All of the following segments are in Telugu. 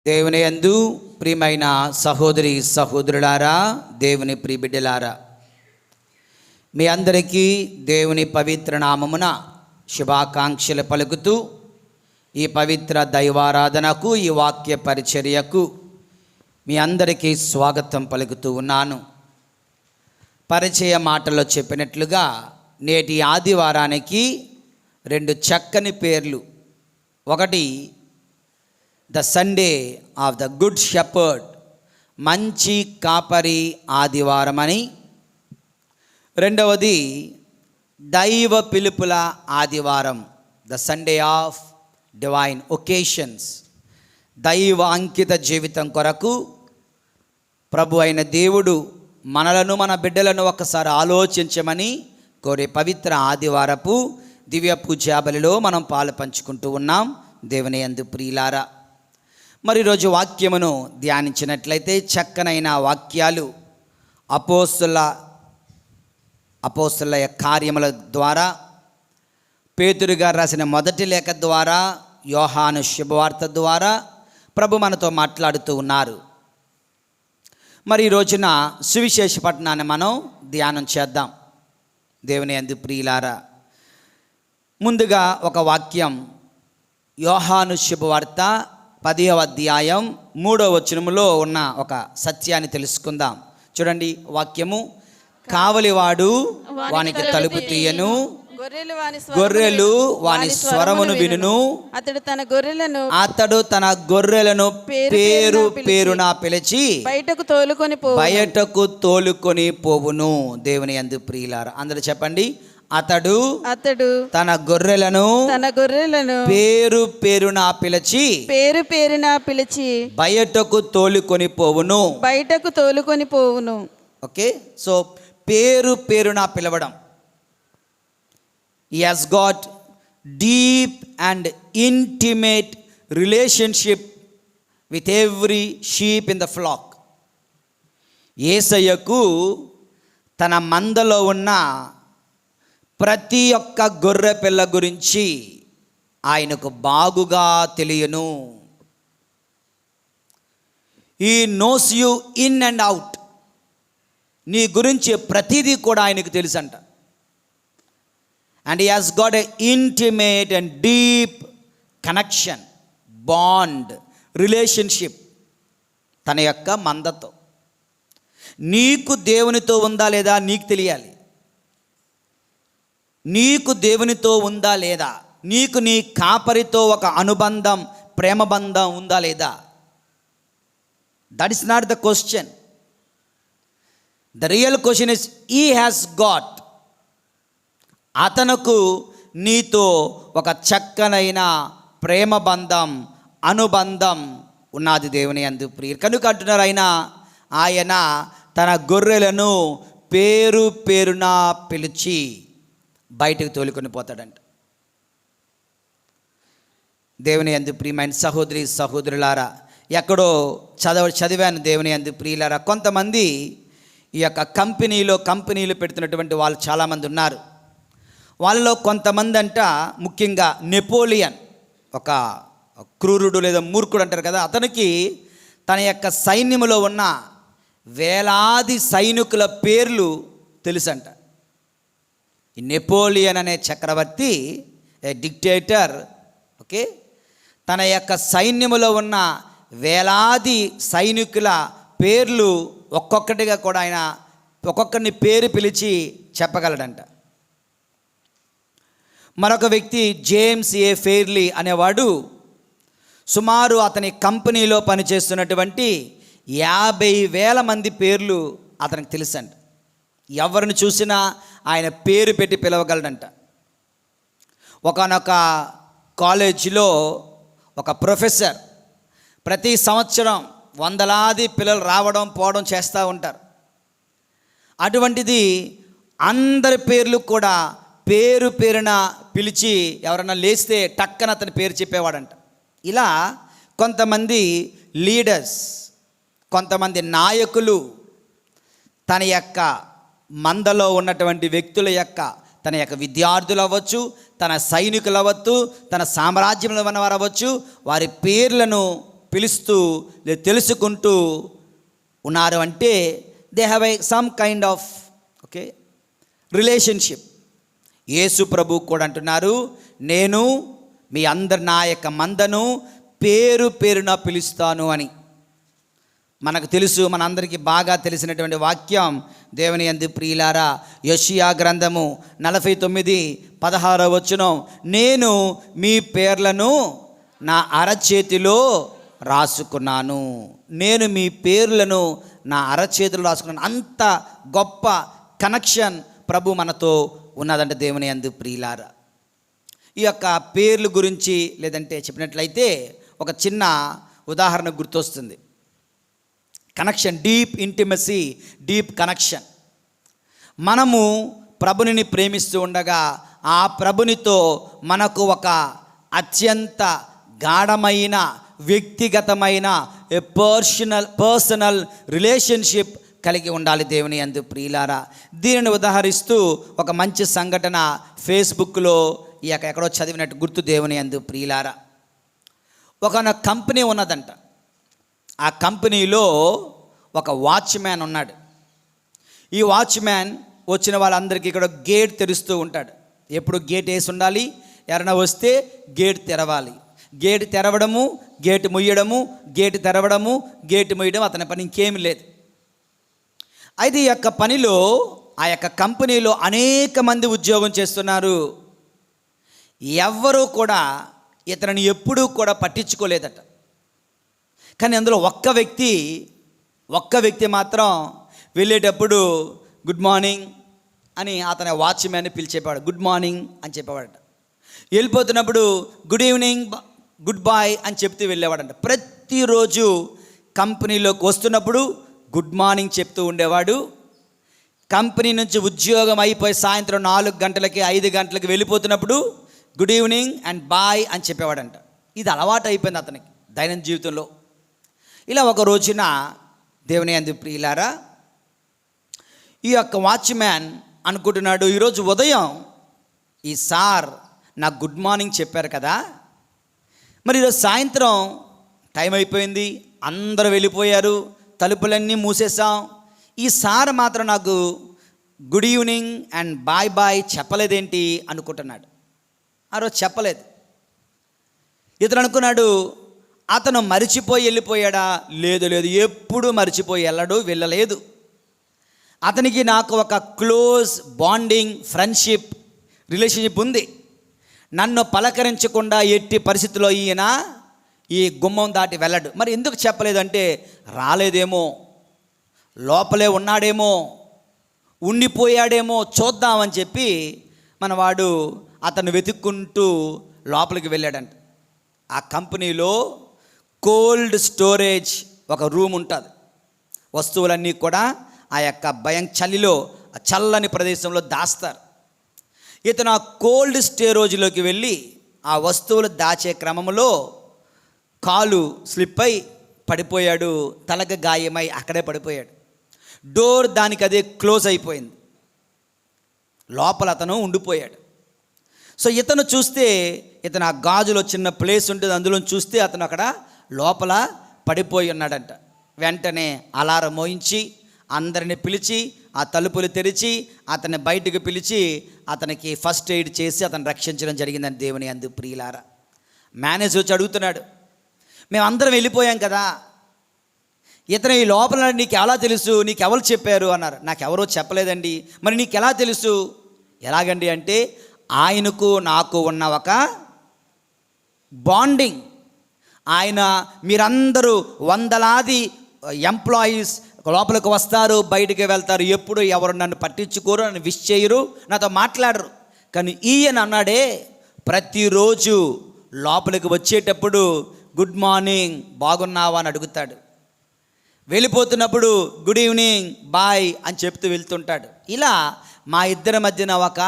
దేవుని యందు ప్రియమైన సహోదరి సహోదరులారా, దేవుని ప్రియ బిడ్డలారా, మీ అందరికీ దేవుని పవిత్ర నామమున శుభాకాంక్షలు పలుకుతూ ఈ పవిత్ర దైవారాధనకు, ఈ వాక్య పరిచర్యకు మీ అందరికీ స్వాగతం పలుకుతూ ఉన్నాను. పరిచయ మాటల్లో చెప్పినట్లుగా నేటి ఆదివారానికి రెండు చక్కని పేర్లు. ఒకటి the Sunday off the good shepherd, మంచి కాపరి ఆదివారం అని. రెండవది దైవ పిలుపుల ఆదివారం, the Sunday off divine occasions. దైవ అంకిత జీవితం కొరకు ప్రభు అయిన దేవుడు మనలను, మన బిడ్డలను ఒకసారి ఆలోచించమని కోరే పవిత్ర ఆదివారపు దివ్య పూజా బలిలో మనం పాలు పంచుకుంటూ ఉన్నాం. దేవుని యందు ప్రియులారా, మరి ఈరోజు వాక్యమును ధ్యానించినట్లయితే చక్కనైన వాక్యాలు అపోస్తల కార్యముల ద్వారా, పేతురు గారు రాసిన మొదటి లేఖ ద్వారా, యోహాను శుభవార్త ద్వారా ప్రభు మనతో మాట్లాడుతూ ఉన్నారు. మరి ఈ రోజున సువిశేష పట్టణాన్ని మనం ధ్యానం చేద్దాం. దేవుని యందు ప్రియులారా, ముందుగా ఒక వాక్యం, యోహాను శుభవార్త 10వ అధ్యాయం 3వ వచనములో ఉన్న ఒక సత్యాన్ని తెలుసుకుందాం. చూడండి వాక్యము, కావలివాడు వానికి తలుపు తీయను, గొర్రెలు వాని స్వరమును వినును, అతడు తన గొర్రెలను పేరు పేరున పిలిచి బయటకు తోలుకొని పోవును. దేవుని యందు ప్రియులారా, అందరూ చెప్పండి, అతడు తన గొర్రెలను పేరు పేరున పిలిచి బయటకు తోలుకొని పోవును. ఓకే, సో పేరు పేరున పిలవడం. He has got deep and intimate relationship with every sheep in the flock. యేసయ్యకు తన మందలో ఉన్న ప్రతి ఒక్క గొర్రె పిల్ల గురించి ఆయనకు బాగుగా తెలియను. He knows you in and out. నీ గురించి ప్రతిదీ కూడా ఆయనకు తెలుసంట. And he has got an intimate and deep connection, bond, relationship తన యొక్క మందతో. నీకు దేవునితో ఉందా లేదా నీకు తెలియాలి. నీకు దేవునితో ఉందా లేదా, నీకు నీ కాపరితో ఒక అనుబంధం, ప్రేమ బంధం ఉందా లేదా? That is not the question. The real question is he has got. అతనుకు నీతో ఒక చక్కనైన ప్రేమ బంధం, అనుబంధం ఉన్నది. దేవుని యందు ప్రియులు కనుక అంటున్నారు, ఆయన తన గొర్రెలను పేరు పేరున పిలిచి బయటకు తోలుకొని పోతాడంట. దేవుని యందు ప్రియమైన సహోదరి సహోదరులారా, ఎక్కడో చదివాను దేవుని యందు ప్రియులారా, కొంతమంది ఈ యొక్క కంపెనీలు పెడుతున్నటువంటి వాళ్ళు చాలామంది ఉన్నారు. వాళ్ళలో కొంతమంది అంట, ముఖ్యంగా నెపోలియన్, ఒక క్రూరుడు లేదా మూర్ఖుడు అంటారు కదా, అతనికి తన యొక్క సైన్యములో ఉన్న వేలాది సైనికుల పేర్లు తెలుసంట. ఈ నెపోలియన్ అనే చక్రవర్తి, డిక్టేటర్, ఓకే, తన యొక్క సైన్యములో ఉన్న వేలాది సైనికుల పేర్లు ఒక్కొక్కటిగా కూడా ఆయన ఒక్కొక్కరిని పేరు పిలిచి చెప్పగలడంట. మరొక వ్యక్తి జేమ్స్ ఏ ఫెయిర్లీ అనేవాడు, సుమారు అతని కంపెనీలో పనిచేస్తున్నటువంటి 50,000 మంది పేర్లు అతనికి తెలుసంట. ఎవరిని చూసినా ఆయన పేరు పెట్టి పిలవగలడంట. ఒకానొక కాలేజీలో ఒక ప్రొఫెసర్ ప్రతి సంవత్సరం వందలాది పిల్లలు రావడం పోవడం చేస్తూ ఉంటారు. అటువంటిది అందరి పేర్లు కూడా పేరు పేరున పిలిచి ఎవరన్నా లేస్తే టక్కన అతని పేరు చెప్పేవాడంట. ఇలా కొంతమంది లీడర్స్, కొంతమంది నాయకులు తన యొక్క మందలో ఉన్నటువంటి వ్యక్తుల యొక్క, తన యొక్క విద్యార్థులు అవ్వచ్చు, తన సైనికులు అవ్వచ్చు, తన సామ్రాజ్యంలో ఉన్నవారు అవ్వచ్చు, వారి పేర్లను పిలుస్తూ తెలుసుకుంటూ ఉన్నారు అంటే they have some kind of relationship. Yesu ప్రభు కూడా అంటున్నారు, నేను మీ అందరి నా యొక్క మందను పేరు పేరున పిలుస్తాను అని. మనకు తెలుసు, మనందరికీ బాగా తెలిసినటువంటి వాక్యం దేవుని యందు ప్రియులారా, యెషయా గ్రంథము 49:16 నేను మీ పేర్లను నా అరచేతిలో రాసుకున్నాను. నేను మీ పేర్లను నా అరచేతిలో రాసుకున్నాను. అంత గొప్ప కనెక్షన్ ప్రభు మనతో ఉన్నదంటే దేవుని యందు ప్రియులారా. ఈ యొక్క పేర్ల గురించి లేదంటే చెప్పినట్లయితే ఒక చిన్న ఉదాహరణ గుర్తొస్తుంది. Connection, deep intimacy, deep connection. మనము ప్రభుని ప్రేమిస్తూ ఉండగా ఆ ప్రభునితో మనకు ఒక అత్యంత గాఢమైన వ్యక్తిగతమైన పర్సనల్ రిలేషన్షిప్ కలిగి ఉండాలి దేవుని యందు ప్రియులారా. దీనిని ఉదాహరిస్తూ ఒక మంచి సంఘటన ఫేస్బుక్లో ఎక్కడో చదివినట్టు గుర్తు దేవుని యందు ప్రియులారా. ఒక కంపెనీ ఉన్నదంట. ఆ కంపెనీలో ఒక వాచ్మ్యాన్ ఉన్నాడు. ఈ వాచ్మ్యాన్ వచ్చిన వాళ్ళందరికీ ఇక్కడ గేట్ తెరుస్తూ ఉంటాడు. ఎప్పుడు గేట్ వేసి ఉండాలి, ఎవరైనా వస్తే గేట్ తెరవాలి. గేట్ తెరవడము, గేటు ముయ్యడము, గేటు తెరవడము, గేటు ముయ్యడం అతని పని, ఇంకేమీ లేదు. అయితే ఈ యొక్క పనిలో ఆ యొక్క కంపెనీలో అనేక మంది ఉద్యోగం చేస్తున్నారు. ఎవ్వరూ కూడా ఇతనిని ఎప్పుడూ కూడా పట్టించుకోలేదట. కానీ అందులో ఒక్క వ్యక్తి మాత్రం వెళ్ళేటప్పుడు గుడ్ మార్నింగ్ అని అతని వాచ్మ్యాన్ని పిలిచేవాడు. గుడ్ మార్నింగ్ అని చెప్పేవాడట. వెళ్ళిపోతున్నప్పుడు గుడ్ ఈవినింగ్, గుడ్ బాయ్ అని చెప్తూ వెళ్ళేవాడంట. ప్రతిరోజు కంపెనీలోకి వస్తున్నప్పుడు గుడ్ మార్నింగ్ చెప్తూ ఉండేవాడు. కంపెనీ నుంచి ఉద్యోగం అయిపోయి సాయంత్రం 4 గంటలకి 5 గంటలకి వెళ్ళిపోతున్నప్పుడు గుడ్ ఈవినింగ్ అండ్ బాయ్ అని చెప్పేవాడంట. ఇది అలవాటు అయిపోయింది అతనికి దైనందిన జీవితంలో. ఇలా ఒక రోజున దేవుని యందు ప్రియులారా, ఈ యొక్క వాచ్మ్యాన్ అనుకుంటున్నాడు, ఈరోజు ఉదయం ఈ సార్ నాకు గుడ్ మార్నింగ్ చెప్పారు కదా, మరి ఈరోజు సాయంత్రం టైం అయిపోయింది, అందరూ వెళ్ళిపోయారు, తలుపులన్నీ మూసేసాం, ఈ సార్ మాత్రం నాకు good evening and bye bye చెప్పలేదేంటి అనుకుంటున్నాడు. ఆ రోజు చెప్పలేదు. ఇతను అనుకున్నాడు, అతను మరిచిపోయి వెళ్ళిపోయాడా? లేదు, ఎప్పుడు మరిచిపోయి వెళ్ళలేదు. అతనికి నాకు ఒక క్లోజ్ బాండింగ్ ఫ్రెండ్షిప్ రిలేషన్షిప్ ఉంది. నన్ను పలకరించకుండా ఎట్టి పరిస్థితిలో ఈయన ఈ గుమ్మం దాటి వెళ్ళడు. మరి ఎందుకు చెప్పలేదంటే రాలేదేమో, లోపలే ఉన్నాడేమో, ఉండిపోయాడేమో, చూద్దామని చెప్పి మనవాడు అతను వెతుక్కుంటూ లోపలికి వెళ్ళాడంట. ఆ కంపెనీలో కోల్డ్ స్టోరేజ్ ఒక రూమ్ ఉంటుంది. వస్తువులన్నీ కూడా ఆ యొక్క చలిలో చల్లని ప్రదేశంలో దాస్తారు. ఇతను ఆ కోల్డ్ స్టోరేజ్లోకి వెళ్ళి ఆ వస్తువులు దాచే క్రమంలో కాలు స్లిప్ అయి పడిపోయాడు. తలకు గాయమై అక్కడే పడిపోయాడు. డోర్ దానికి అదే క్లోజ్ అయిపోయింది. లోపల అతను ఉండిపోయాడు. సో ఇతను చూస్తే, ఇతను ఆ గాజులో చిన్న ప్లేస్ ఉంటుంది, అందులో చూస్తే అతను అక్కడ లోపల పడిపోయి ఉన్నాడంట. వెంటనే అలారం మోయించి అందరిని పిలిచి ఆ తలుపులు తెరిచి అతన్ని బయటకు పిలిచి అతనికి ఫస్ట్ ఎయిడ్ చేసి అతను రక్షించడం జరిగిందని దేవుని యందు ప్రియులారా. మేనేజర్ వచ్చి అడుగుతున్నాడు, మేమందరం వెళ్ళిపోయాం కదా, ఇతను ఈ లోపల నీకు ఎలా తెలుసు, నీకు ఎవరు చెప్పారు అన్నారు. నాకెవరో చెప్పలేదండి. మరి నీకు ఎలా తెలుసు? ఎలాగండి అంటే ఆయనకు నాకు ఉన్న ఒక బాండింగ్. ఆయన మీరందరూ వందలాది ఎంప్లాయీస్ లోపలికి వస్తారు, బయటికి వెళ్తారు, ఎప్పుడు ఎవరు నన్ను పట్టించుకోరు, నన్ను విష్ చేయరు, నాతో మాట్లాడరు. కానీ ఈయన అన్నాడే, ప్రతిరోజు లోపలికి వచ్చేటప్పుడు గుడ్ మార్నింగ్, బాగున్నావా అని అడుగుతాడు. వెళ్ళిపోతున్నప్పుడు గుడ్ ఈవినింగ్, బాయ్ అని చెప్తూ వెళ్తుంటాడు. ఇలా మా ఇద్దరి మధ్యన ఒక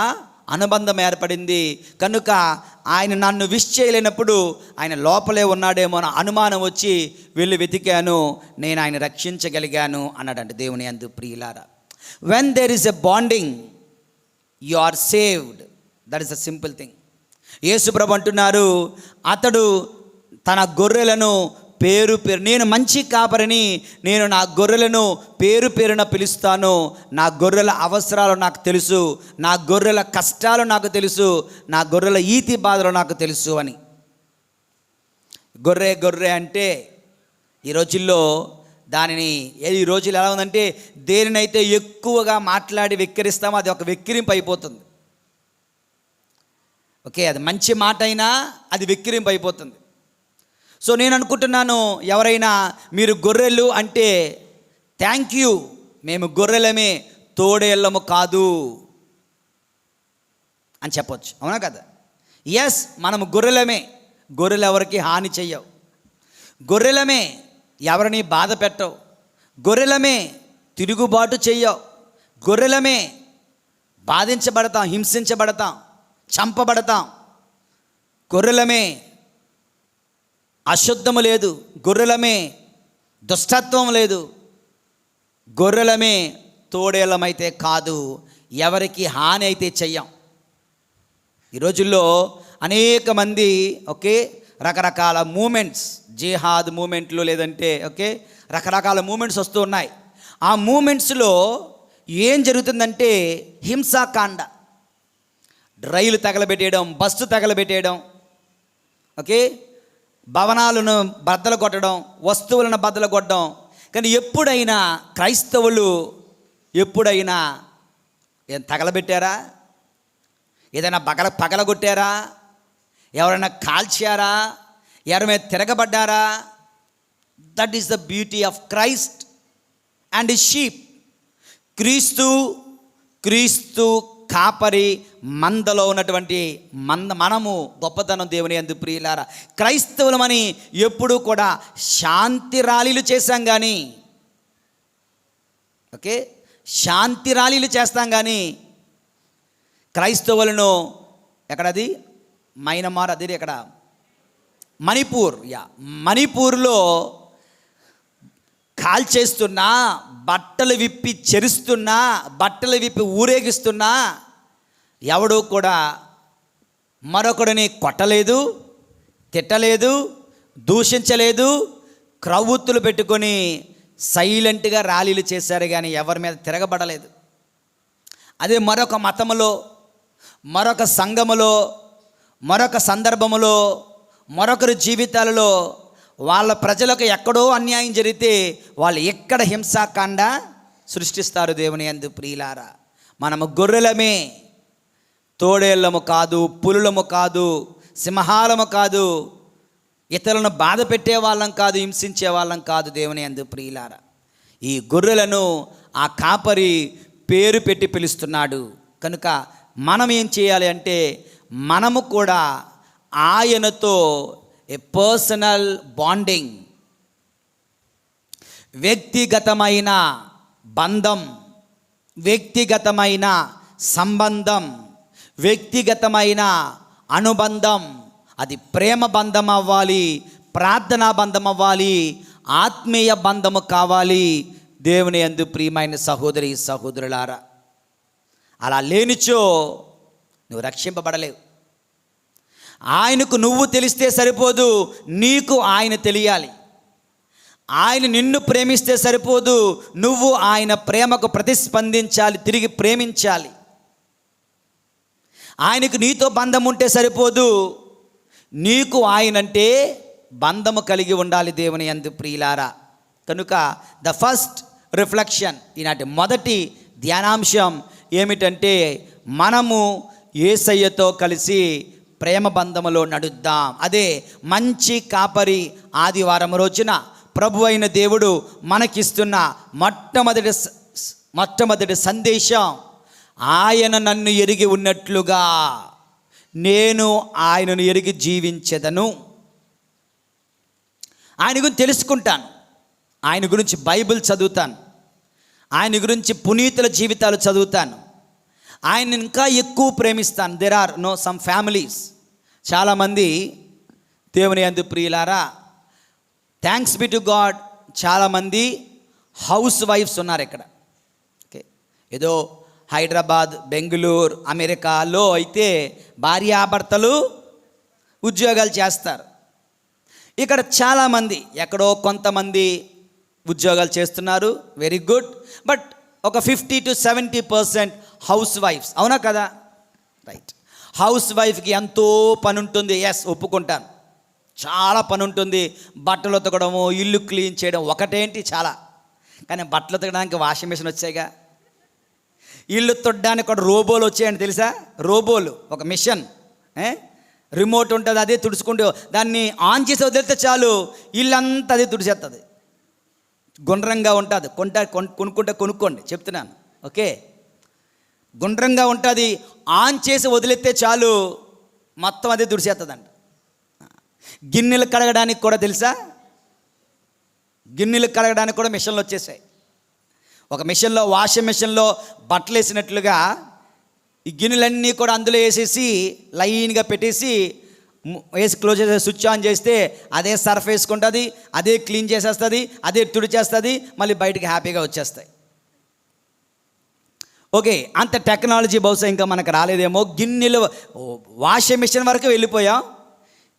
అనుబంధం ఏర్పడింది. కనుక ఆయన నన్ను విష్ చేయలేనప్పుడు ఆయన లోపలే ఉన్నాడేమో అని అనుమానం వచ్చి వెళ్ళి వెతికాను, నేను ఆయన రక్షించగలిగాను అన్నాడంటే దేవుని యందు ప్రియులారా. When there is a bonding you are saved. That is a simple thing. Yesu ప్రభు అంటున్నారు, అతడు తన గొర్రెలను పేరు నేను మంచి కాపరిని, నేను నా గొర్రెలను పేరు పేరున పిలుస్తాను. నా గొర్రెల అవసరాలు నాకు తెలుసు, నా గొర్రెల కష్టాలు నాకు తెలుసు, నా గొర్రెల ఈతి బాధలు నాకు తెలుసు అని. గొర్రె అంటే ఈ రోజుల్లో ఈ రోజుల్లో ఎలా ఉందంటే, దేనినైతే ఎక్కువగా మాట్లాడి వెక్కిరిస్తామో అది ఒక వెక్కిరింపు అయిపోతుంది. ఓకే, అది మంచి మాట అయినా అది వెక్కిరింపు అయిపోతుంది. సో నేను అనుకుంటున్నాను, ఎవరైనా మీరు గొర్రెలు అంటే థ్యాంక్ యూ, మేము గొర్రెలమే, తోడేళ్ళము కాదు అని చెప్పొచ్చు. అవునా కదా? ఎస్, మనము గొర్రెలమే. గొర్రెలు ఎవరికి హాని చెయ్యవు, గొర్రెలమే ఎవరిని బాధ పెట్టవు, గొర్రెలమే తిరుగుబాటు చెయ్యవు, గొర్రెలమే బాధించబడతాం, హింసించబడతాం, చంపబడతాం. గొర్రెలమే అశుద్ధము లేదు, గొర్రెలమే దుష్టత్వం లేదు, గొర్రెలమే తోడేళ్ళమైతే కాదు, ఎవరికి హాని అయితే చెయ్యం. ఈ రోజుల్లో అనేక మంది రకరకాల మూమెంట్స్, జిహాద్ మూమెంట్లు, లేదంటే రకరకాల మూమెంట్స్ వస్తూ ఉన్నాయి. ఆ మూమెంట్స్లో ఏం జరుగుతుందంటే హింసాకాండ, రైలు తగలబెట్టేయడం, బస్సు తగలబెట్టేయడం, భవనాలను బద్దలు కొట్టడం, వస్తువులను బద్దలు కొట్టడం. కానీ ఎప్పుడైనా క్రైస్తవులు ఏం తగలబెట్టారా? ఏదైనా పగలగొట్టారా? ఎవరైనా కాల్చారా? ఎవరి మీద తిరగబడ్డారా? That is the beauty of Christ and his sheep. క్రీస్తు కాపరి మందలో ఉన్నటువంటి మనము గొప్పతనం దేవుని యందు ప్రియులారా. క్రైస్తవులమని ఎప్పుడూ కూడా శాంతి ర్యాలీలు చేశాం కానీ, శాంతి ర్యాలీలు చేస్తాం కానీ క్రైస్తవులను ఎక్కడది మైనమార్, అది ఎక్కడ, మణిపూర్లో కాల్చేస్తున్నా, బట్టలు విప్పి చెరుస్తున్నా, బట్టలు విప్పి ఊరేగిస్తున్నా ఎవడూ కూడా మరొకడిని కొట్టలేదు, తిట్టలేదు, దూషించలేదు, క్రొవ్వొత్తులు పెట్టుకొని సైలెంట్గా ర్యాలీలు చేశారు కానీ ఎవరి మీద తిరగబడలేదు. అదే మరొక మతములో, మరొక సంఘములో, మరొక సందర్భములో, మరొకరి జీవితాలలో వాళ్ళ ప్రజలకు ఎక్కడో అన్యాయం జరిగితే వాళ్ళు ఎక్కడ హింసాకాండ సృష్టిస్తారు. దేవుని యందు ప్రియులారా, మనము గొర్రెలమే, తోడేళ్ళము కాదు, పులులము కాదు, సింహాలము కాదు, ఇతరులను బాధ పెట్టే వాళ్ళం కాదు, హింసించే వాళ్ళం కాదు. దేవుని యందు ప్రియులారా, ఈ గొర్రెలను ఆ కాపరి పేరు పెట్టి పిలుస్తున్నాడు. కనుక మనం ఏం చేయాలి అంటే, మనము కూడా ఆయనతో ఏ పర్సనల్ బాండింగ్, వ్యక్తిగతమైన బంధం, వ్యక్తిగతమైన సంబంధం, వ్యక్తిగతమైన అనుబంధం, అది ప్రేమ బంధం అవ్వాలి, ప్రార్థనా బంధం అవ్వాలి, ఆత్మీయ బంధము కావాలి. దేవుని యందు ప్రియమైన సహోదరి సహోదరులారా, అలా లేనిచో నువ్వు రక్షింపబడలేవు. ఆయనకు నువ్వు తెలిస్తే సరిపోదు, నీకు ఆయన తెలియాలి. ఆయన నిన్ను ప్రేమిస్తే సరిపోదు, నువ్వు ఆయన ప్రేమకు ప్రతిస్పందించాలి, తిరిగి ప్రేమించాలి. ఆయనకు నీతో బంధం ఉంటే సరిపోదు, నీకు ఆయనంటే బంధము కలిగి ఉండాలి. దేవుని యందు ప్రియులారా, కనుక ద ఫస్ట్ రిఫ్లెక్షన్, ఈనాటి మొదటి ధ్యానాంశం ఏమిటంటే, మనము యేసయ్యతో కలిసి ప్రేమ బంధములో నడుద్దాం. అదే మంచి కాపరి ఆదివారం రోజున ప్రభు అయిన దేవుడు మనకిస్తున్న మొట్టమొదటి సందేశం, ఆయన నన్ను ఎరిగి ఉన్నట్లుగా నేను ఆయనను ఎరిగి జీవించెదను. ఆయన గురించి తెలుసుకుంటాను, ఆయన గురించి బైబిల్ చదువుతాను, ఆయన గురించి పునీతుల జీవితాలు చదువుతాను, ఆయన ఇంకా ఎక్కువ ప్రేమిస్తాను. దెర్ ఆర్ సమ్ ఫ్యామిలీస్, చాలామంది దేవుని యందు ప్రియులారా, థ్యాంక్స్ బి టు గాడ్, చాలామంది హౌస్ వైఫ్స్ ఉన్నారు ఇక్కడ. ఏదో హైదరాబాద్, బెంగళూరు, అమెరికాలో అయితే భార్యాభర్తలు ఉద్యోగాలు చేస్తారు. ఇక్కడ చాలామంది ఎక్కడో కొంతమంది ఉద్యోగాలు చేస్తున్నారు, వెరీ గుడ్. బట్ ఒక 50-70% హౌస్ వైఫ్స్, అవునా కదా? రైట్. హౌస్ వైఫ్కి ఎంతో పని ఉంటుంది. ఎస్, ఒప్పుకుంటాను, చాలా పని ఉంటుంది. బట్టలు ఉతకడము, ఇల్లు క్లీన్ చేయడం ఒకటేంటి చాలా. కానీ బట్టలు ఉతకడానికి వాషింగ్ మెషిన్ వచ్చాయిగా, ఇల్లు తుడడానికి కూడా రోబోలు వచ్చాయండి తెలుసా? రోబోలు, ఒక మిషన్, రిమోట్ ఉంటుంది, అదే తుడుచుకుంటూ దాన్ని ఆన్ చేసి వదిలితే చాలు ఇల్లంతా అదే తుడిచేస్తుంది. గుండ్రంగా ఉంటుంది. కొనుక్కోండి చెప్తున్నాను, ఓకే? గుండ్రంగా ఉంటుంది, ఆన్ చేసి వదిలేస్తే చాలు మొత్తం అదే తుడిచేస్తుందంట. గిన్నెలు కడగడానికి కూడా తెలుసా, గిన్నెలు కడగడానికి కూడా మిషన్లు వచ్చేసాయి. ఒక మిషన్లో, వాషింగ్ మిషన్లో బట్టలు వేసినట్లుగా ఈ గిన్నెలన్నీ కూడా అందులో వేసేసి లైన్గా పెట్టేసి వేసి క్లోజ్ చేసే, స్విచ్ ఆన్ చేస్తే అదే సర్ఫ్ వేసుకుంటుంది, అదే క్లీన్ చేసేస్తుంది, అదే తుడిచేస్తుంది, మళ్ళీ బయటికి హ్యాపీగా వచ్చేస్తాయి. ఓకే, అంత టెక్నాలజీ బహుశా ఇంకా మనకు రాలేదేమో. గిన్నెలు, వాషింగ్ మిషన్ వరకు వెళ్ళిపోయాం,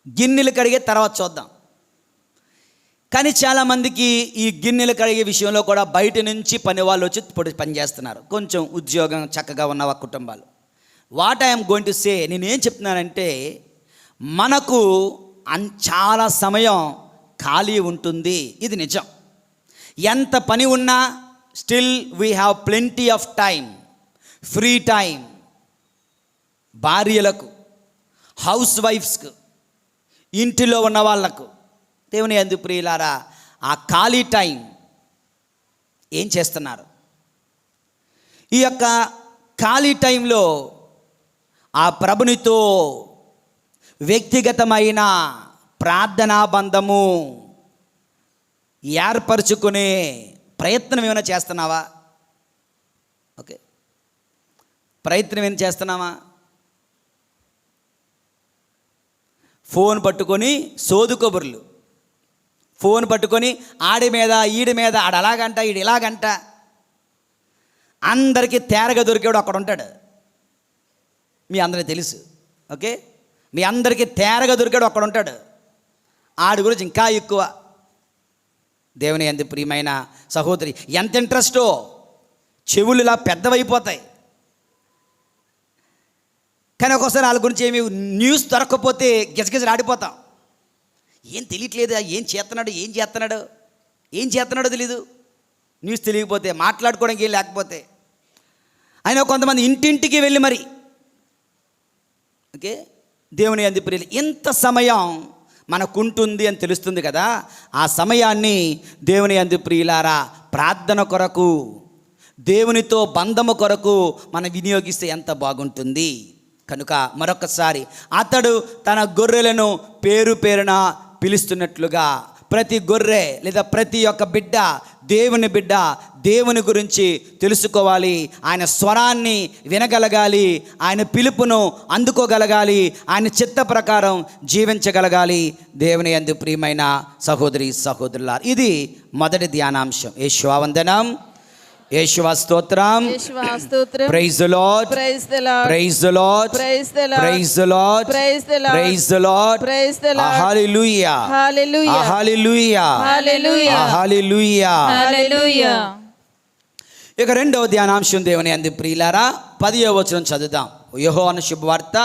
గిన్నెలు కడిగే తర్వాత చూద్దాం. కానీ చాలామందికి ఈ గిన్నెలు కడిగే విషయంలో కూడా బయట నుంచి పని వాళ్ళు వచ్చి పని చేస్తున్నారు, కొంచెం ఉద్యోగం చక్కగా ఉన్న కుటుంబాలు. What I'm going to say, నేనేం చెప్తున్నానంటే, మనకు చాలా సమయం ఖాళీ ఉంటుంది, ఇది నిజం. ఎంత పని ఉన్నా still we have plenty of time, free time. భార్యలకు, హౌస్ వైఫ్స్కు, ఇంటిలో ఉన్న వాళ్ళకు, దేవుని యందు ప్రియులారా, ఆ ఖాళీ టైం ఏం చేస్తున్నారు? ఈ యొక్క ఖాళీ టైంలో ఆ ప్రభునితో వ్యక్తిగతమైన ప్రార్థనా బంధము ఏర్పరచుకునే ప్రయత్నం ఏమైనా చేస్తున్నావా? ఓకే, ప్రయత్నం ఏమైనా చేస్తున్నావా? ఫోన్ పట్టుకొని సోదు కబుర్లు, ఫోన్ పట్టుకొని ఆడి మీద ఈడి మీద, ఆడ అలాగంట ఈడు ఇలాగంట, అందరికీ తేరగా దొరికేవాడు అక్కడ ఉంటాడు, మీ అందరికీ తెలుసు. ఓకే, మీ అందరికీ తేరగా దొరికాడు అక్కడ ఉంటాడు, ఆడి గురించి ఇంకా ఎక్కువ. దేవుని యందు ప్రియమైన సహోదరి, ఎంత ఇంట్రెస్టో, చెవులు ఇలా పెద్దవైపోతాయి. కానీ ఒక్కోసారి వాళ్ళ గురించి ఏమి న్యూస్ దొరకకపోతే గిజగిజలు ఆడిపోతాం. ఏం తెలియట్లేదు, ఏం చేస్తున్నాడో తెలీదు. న్యూస్ తెలియకపోతే, మాట్లాడుకోవడానికి ఏం లేకపోతే. అయినా కొంతమంది ఇంటింటికి వెళ్ళి మరి, ఓకే, దేవుని యందు ప్రియులు, ఇంత సమయం మనకుంటుంది అని తెలుస్తుంది కదా, ఆ సమయాన్ని దేవుని యందు ప్రియులారా ప్రార్థన కొరకు, దేవునితో బంధము కొరకు మనం వినియోగిస్తే ఎంత బాగుంటుంది. కనుక మరొకసారి, అతడు తన గొర్రెలను పేరు పేరున పిలుస్తున్నట్లుగా ప్రతి గొర్రె లేదా ప్రతి ఒక్క బిడ్డ, దేవుని బిడ్డ, దేవుని గురించి తెలుసుకోవాలి, ఆయన స్వరాన్ని వినగలగాలి, ఆయన పిలుపును అందుకోగలగాలి, ఆయన చిత్త ప్రకారం జీవించగలగాలి. దేవుని యందు ప్రియమైన సహోదరి సహోదరులారా, ఇది మొదటి ధ్యానాంశం. యేషువా వందనం, యేషువా స్తోత్రం, praise the lord, praise the lord, praise the lord, praise the lord, praise the lord, praise the lord, praise the lord, praise the lord, hallelujah, hallelujah, hallelujah, hallelujah, hallelujah, hallelujah. ఇక రెండవ ధ్యానాంశం దేవుని యందు ప్రియులారా 10వ వచనం చదువుదాం. యోహాను శుభవార్త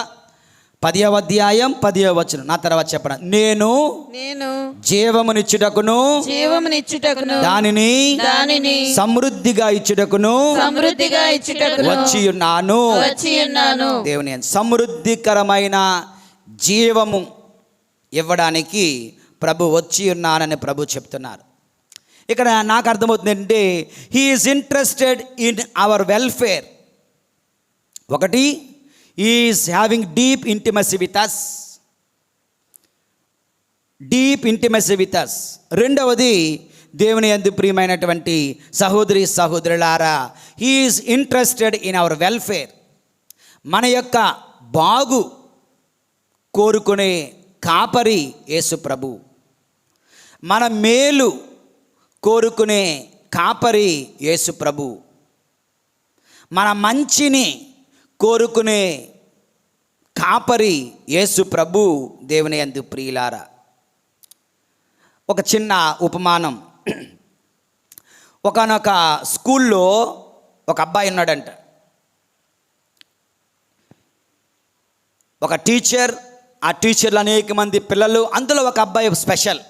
10వ అధ్యాయం 10వ వచనం. నా తర్వాత చెప్పండి. నేను జీవమునిచ్చుటకును దానిని సమృద్ధిగా ఇచ్చుటకును వచ్చి ఉన్నాను. దేవుని సమృద్ధికరమైన జీవము ఇవ్వడానికి ప్రభు వచ్చి ఉన్నానని ప్రభు చెప్తున్నారు. ఇక్కడ నాకు అర్థమవుతుంది అంటే, he is interested in our welfare. ఒకటి, he is having deep intimacy with us, రెండవది, దేవుని యందు ప్రియమైనటువంటి సహోదరి సహోదరులారా, he is interested in our welfare. మన యొక్క బాగు కోరుకునే కాపరి యేసు ప్రభు. మన మేలు కోరుకునే కాపరి యేసు ప్రభు. మన మంచిని కోరుకునే కాపరి యేసు ప్రభు. దేవుని యందు ప్రియులారా, ఒక చిన్న ఉపమానం. ఒకానొక స్కూల్లో ఒక అబ్బాయి ఉన్నాడంట. ఒక టీచర్, ఆ టీచర్లు అనేక మంది పిల్లలు, అందులో ఒక అబ్బాయి స్పెషల్.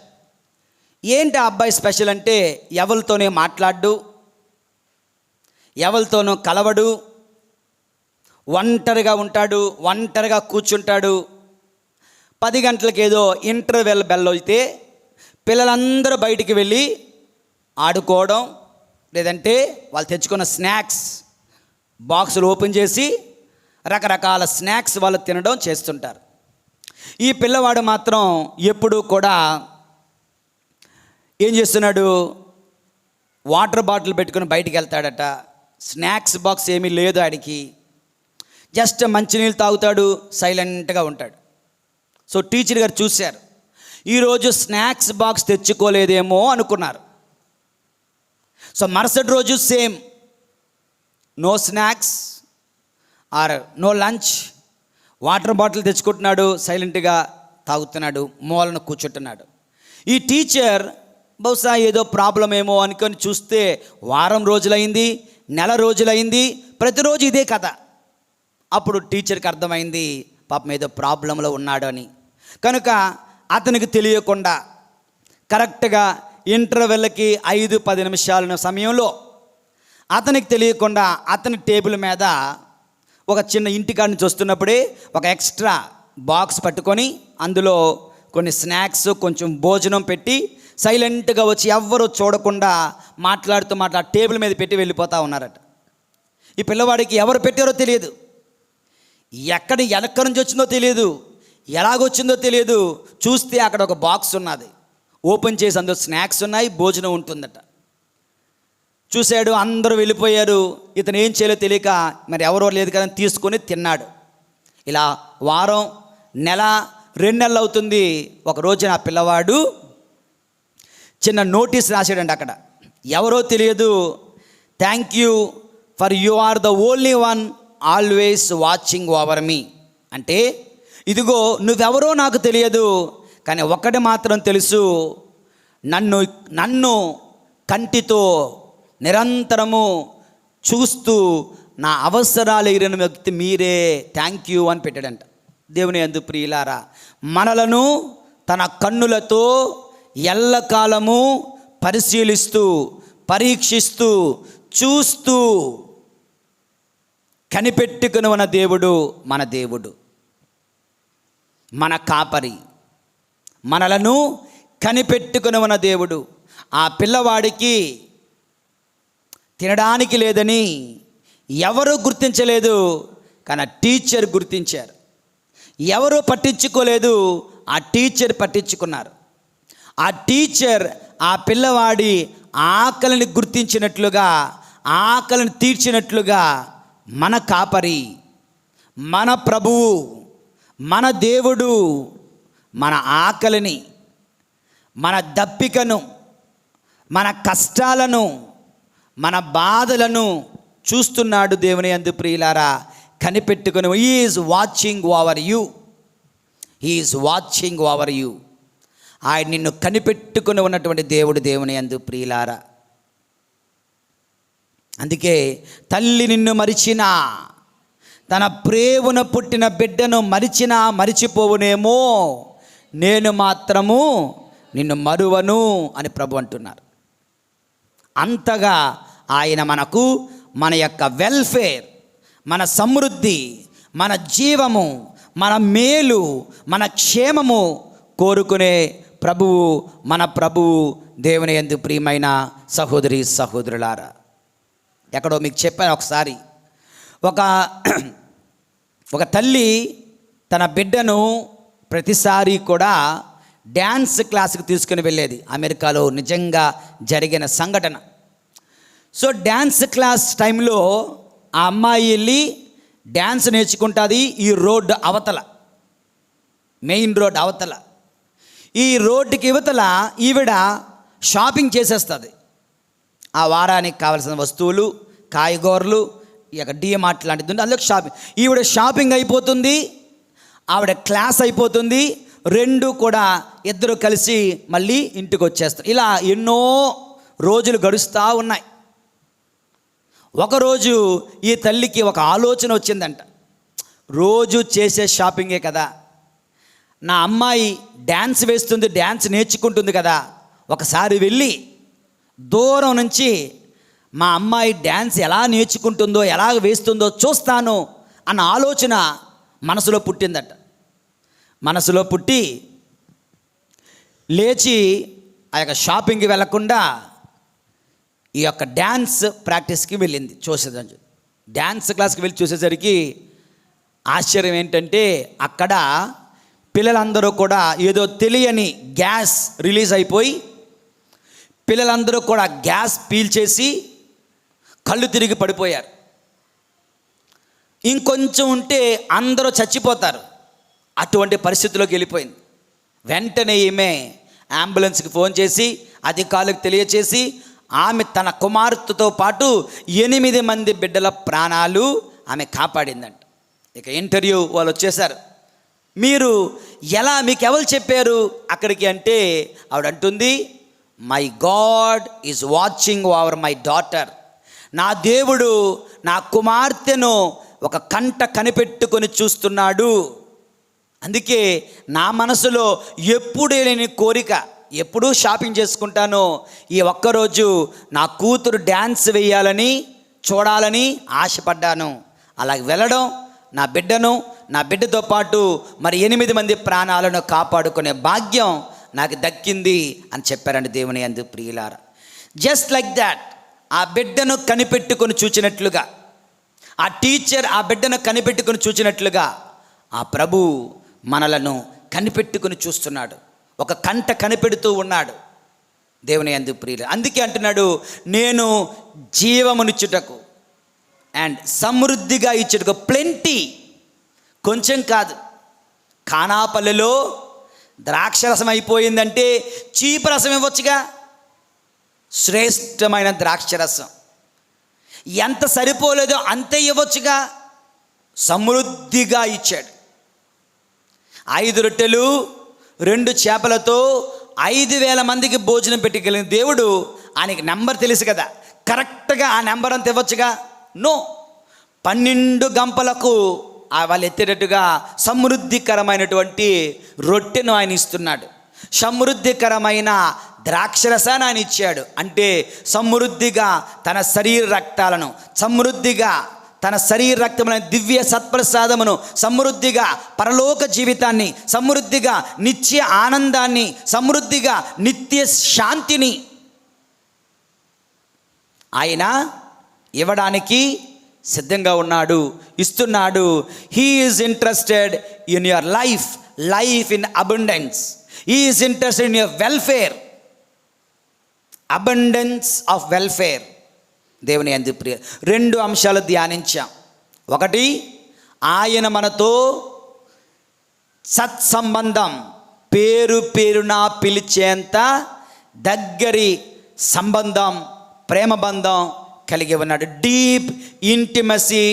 ఏంటి ఆ అబ్బాయి స్పెషల్ అంటే, ఎవరితోనే మాట్లాడు, ఎవరితోనూ కలవడు, ఒంటరిగా ఉంటాడు, ఒంటరిగా కూర్చుంటాడు. 10 గంటలకు ఏదో ఇంటర్వెల్ బెల్ అయితే పిల్లలందరూ బయటికి వెళ్ళి ఆడుకోవడం, లేదంటే వాళ్ళు తెచ్చుకున్న స్నాక్స్ బాక్సులు ఓపెన్ చేసి రకరకాల స్నాక్స్ వాళ్ళు తినడం చేస్తుంటారు. ఈ పిల్లవాడు మాత్రం ఎప్పుడూ కూడా ఏం చేస్తున్నాడు, వాటర్ బాటిల్ పెట్టుకుని బయటికి వెళ్తాడట. స్నాక్స్ బాక్స్ ఏమీ లేదు ఆడికి, జస్ట్ మంచినీళ్ళు తాగుతాడు, సైలెంట్గా ఉంటాడు. సో టీచర్ గారు చూశారు, ఈరోజు స్నాక్స్ బాక్స్ తెచ్చుకోలేదేమో అనుకున్నారు. సో మరుసటి రోజు same, no snacks or no lunch, water bottle తెచ్చుకుంటున్నాడు, సైలెంట్గా తాగుతున్నాడు, మూలను కూర్చుంటున్నాడు. ఈ టీచర్ బహుశా ఏదో ప్రాబ్లం ఏమో అనుకొని చూస్తే వారం రోజులైంది, నెల రోజులైంది, ప్రతిరోజు ఇదే కథ. అప్పుడు టీచర్కి అర్థమైంది పాపం ఏదో ప్రాబ్లంలో ఉన్నాడు అని. కనుక అతనికి తెలియకుండా కరెక్ట్గా ఇంటర్వెల్కి 5-10 నిమిషాల సమయంలో అతనికి తెలియకుండా అతని టేబుల్ మీద ఒక చిన్న ఇంటికాడ నుంచి వస్తున్నప్పుడే ఒక ఎక్స్ట్రా బాక్స్ పట్టుకొని అందులో కొన్ని స్నాక్స్, కొంచెం భోజనం పెట్టి సైలెంట్గా వచ్చి ఎవ్వరూ చూడకుండా మాట్లాడుతూ టేబుల్ మీద పెట్టి వెళ్ళిపోతూ ఉన్నారట. ఈ పిల్లవాడికి ఎవరు పెట్టారో తెలియదు, వెనక నుంచి వచ్చిందో తెలియదు, ఎలాగొచ్చిందో తెలియదు. చూస్తే అక్కడ ఒక బాక్స్ ఉన్నది, ఓపెన్ చేసి అందులో స్నాక్స్ ఉన్నాయి, భోజనం ఉంటుందట. చూశాడు, అందరూ వెళ్ళిపోయారు. ఇతను ఏం చేయాలో తెలియక మరి ఎవరో లేదు కదా తీసుకొని తిన్నాడు. ఇలా వారం, నెల, 2 నెలలు అవుతుంది. ఒక రోజున ఆ పిల్లవాడు చిన్న నోటీస్ రాశాడండి. అక్కడ ఎవరో తెలియదు, thank you for you are the only one always watching over me. అంటే ఇదిగో నువ్వెవరో నాకు తెలియదు, కానీ ఒకటి మాత్రం తెలుసు, నన్ను కంటితో నిరంతరము చూస్తూ నా అవసరాలు ఎరిగిన వ్యక్తి మీరే, థ్యాంక్ యూ అని పెట్టాడంట. దేవుని యందు ప్రియులారా, మనలను తన కన్నులతో ఎల్లకాలము పరిశీలిస్తూ, పరీక్షిస్తూ, చూస్తూ కనిపెట్టుకుని ఉన్న దేవుడు మన దేవుడు, మన కాపరి, మనలను కనిపెట్టుకుని ఉన్న దేవుడు. ఆ పిల్లవాడికి తినడానికి లేదని ఎవరు గుర్తించలేదు, కానీ టీచర్ గుర్తించారు. ఎవరు పట్టించుకోలేదు, ఆ టీచర్ పట్టించుకున్నారు. ఆ టీచర్ ఆ పిల్లవాడి ఆకలిని గుర్తించినట్లుగా, ఆకలిని తీర్చినట్లుగా మన కాపరి, మన ప్రభువు, మన దేవుడు మన ఆకలిని, మన దప్పికను, మన కష్టాలను, మన బాధలను చూస్తున్నాడు. దేవుని యందు ప్రియులారా, కనిపెట్టుకుని he is watching over you, he is watching over you. ఆయన నిన్ను కనిపెట్టుకుని ఉన్నటువంటి దేవుడు. దేవుని యందు ప్రియులారా, అందుకే తల్లి నిన్ను మరిచినా, తన ప్రేమను పుట్టిన బిడ్డను మరిచినా మరిచిపోవునేమో, నేను మాత్రము నిన్ను మరువను అని ప్రభు అంటున్నారు. అంతగా ఆయన మనకు మన యొక్క వెల్ఫేర్, మన సమృద్ధి, మన జీవము, మన మేలు, మన క్షేమము కోరుకునే ప్రభువు, మన ప్రభువు. దేవుని యందు ప్రియమైన సహోదరి సహోదరులారా, ఎక్కడో మీకు చెప్పాను ఒకసారి, ఒక తల్లి తన బిడ్డను ప్రతిసారి కూడా డ్యాన్స్ క్లాస్కి తీసుకుని వెళ్ళేది. అమెరికాలో నిజంగా జరిగిన సంఘటన. సో డ్యాన్స్ క్లాస్ టైంలో ఆ అమ్మాయి వెళ్ళి డ్యాన్స్ నేర్చుకుంటుంది. ఈ రోడ్డు అవతల, మెయిన్ రోడ్ అవతల, ఈ రోడ్డుకి యువతల ఈవిడ షాపింగ్ చేసేస్తుంది. ఆ వారానికి కావాల్సిన వస్తువులు, కాయగూరలు, ఇక డిమార్ట్ లాంటిది ఉంది, అందులో షాపింగ్. ఈవిడ షాపింగ్ అయిపోతుంది, ఆవిడ క్లాస్ అయిపోతుంది, రెండు కూడా ఇద్దరు కలిసి మళ్ళీ ఇంటికి వచ్చేస్తారు. ఇలా ఎన్నో రోజులు గడుస్తూ ఉన్నాయి. ఒకరోజు ఈ తల్లికి ఒక ఆలోచన వచ్చిందంట. రోజు చేసే షాపింగే కదా, నా అమ్మాయి డ్యాన్స్ వేస్తుంది, డ్యాన్స్ నేర్చుకుంటుంది కదా, ఒకసారి వెళ్ళి దూరం నుంచి మా అమ్మాయి డ్యాన్స్ ఎలా నేర్చుకుంటుందో ఎలా వేస్తుందో చూస్తాను అన్న ఆలోచన మనసులో పుట్టిందట. మనసులో పుట్టి లేచి ఆ యొక్క షాపింగ్కి వెళ్లకుండా ఈ యొక్క డ్యాన్స్ ప్రాక్టీస్కి వెళ్ళింది. చూసేదాన్ని డ్యాన్స్ క్లాస్కి వెళ్ళి చూసేసరికి ఆశ్చర్యం ఏంటంటే అక్కడ పిల్లలందరూ కూడా ఏదో తెలియని గ్యాస్ రిలీజ్ అయిపోయి పిల్లలందరూ కూడా గ్యాస్ పీల్చేసి కళ్ళు తిరిగి పడిపోయారు. ఇంకొంచెం ఉంటే అందరూ చచ్చిపోతారు, అటువంటి పరిస్థితిలోకి వెళ్ళిపోయింది. వెంటనే ఈమె అంబులెన్స్కి ఫోన్ చేసి అధికారులకు తెలియచేసి ఆమె తన కుమార్తెతో పాటు 8 మంది బిడ్డల ప్రాణాలు ఆమె కాపాడిందంట. ఇక ఇంటర్వ్యూ వాళ్ళు వచ్చేసారు. మీరు ఎలా, మీకు ఎవరు చెప్పారు అక్కడికి అంటే ఆవిడ అంటుంది, my God is watching over my daughter. నా దేవుడు నా కుమార్తెను ఒక కంట కనిపెట్టుకొని చూస్తున్నాడు. అందుకే నా మనసులో ఎప్పుడూ లేని కోరిక, ఎప్పుడూ షాపింగ్ చేసుకుంటాను, ఈ ఒక్కరోజు నా కూతురు డ్యాన్స్ వేయాలని చూడాలని ఆశపడ్డాను. అలాగే వెళ్ళడం, నా బిడ్డను నా బిడ్డతో పాటు మరి 8 మంది ప్రాణాలను కాపాడుకునే భాగ్యం నాకు దక్కింది అని చెప్పారండి దేవుని యందు ప్రియులారా. జస్ట్ లైక్ దాట్, ఆ బిడ్డను కనిపెట్టుకొని చూచినట్లుగా, ఆ టీచర్ ఆ బిడ్డను కనిపెట్టుకొని చూచినట్లుగా ఆ ప్రభు మనలను కనిపెట్టుకుని చూస్తున్నాడు, ఒక కంట కనిపెడుతూ ఉన్నాడు దేవుని యందు ప్రియులు. అందుకే అంటున్నాడు, నేను జీవమునిచ్చుటకు అండ్ సమృద్ధిగా ఇచ్చుటకు, ప్లెంటీ, కొంచెం కాదు. ఖానాపల్లెలో ద్రాక్షరసం అయిపోయిందంటే చీపు రసం ఇవ్వచ్చుగా, శ్రేష్టమైన ద్రాక్షరసం ఎంత సరిపోలేదో అంతే ఇవ్వచ్చుగా, సమృద్ధిగా ఇచ్చాడు. 5 రొట్టెలు 2 చేపలతో 5,000 మందికి భోజనం పెట్టగలిగిన దేవుడు, ఆయనకి నెంబర్ తెలుసు కదా, కరెక్ట్గా ఆ నెంబర్ అంత ఇవ్వచ్చుగా. నో, 12 గంపలకు వాళ్ళు ఎత్తేటట్టుగా సమృద్ధికరమైనటువంటి రొట్టెను ఆయన ఇస్తున్నాడు, సమృద్ధికరమైన ద్రాక్షరసాన్ని ఆయన ఇచ్చాడు. అంటే సమృద్ధిగా తన శరీర రక్తాలను, సమృద్ధిగా తన శరీర రక్తమైన దివ్య సత్ప్రసాదమును, సమృద్ధిగా పరలోక జీవితాన్ని, సమృద్ధిగా నిత్య ఆనందాన్ని, సమృద్ధిగా నిత్య శాంతిని ఆయన ఇవ్వడానికి సిద్ధంగా ఉన్నాడు, ఇస్తున్నాడు. He is interested in your life, life in abundance. He is interested in your welfare, abundance of welfare. దేవుని యందు ప్రియ 2 అంశాలు ధ్యానించాం. ఒకటి, ఆయన మనతో సత్సంబంధం, పేరు పేరున పిలిచేంత దగ్గరి సంబంధం, ప్రేమ బంధం కలిగి ఉన్నాడు. Deep intimacy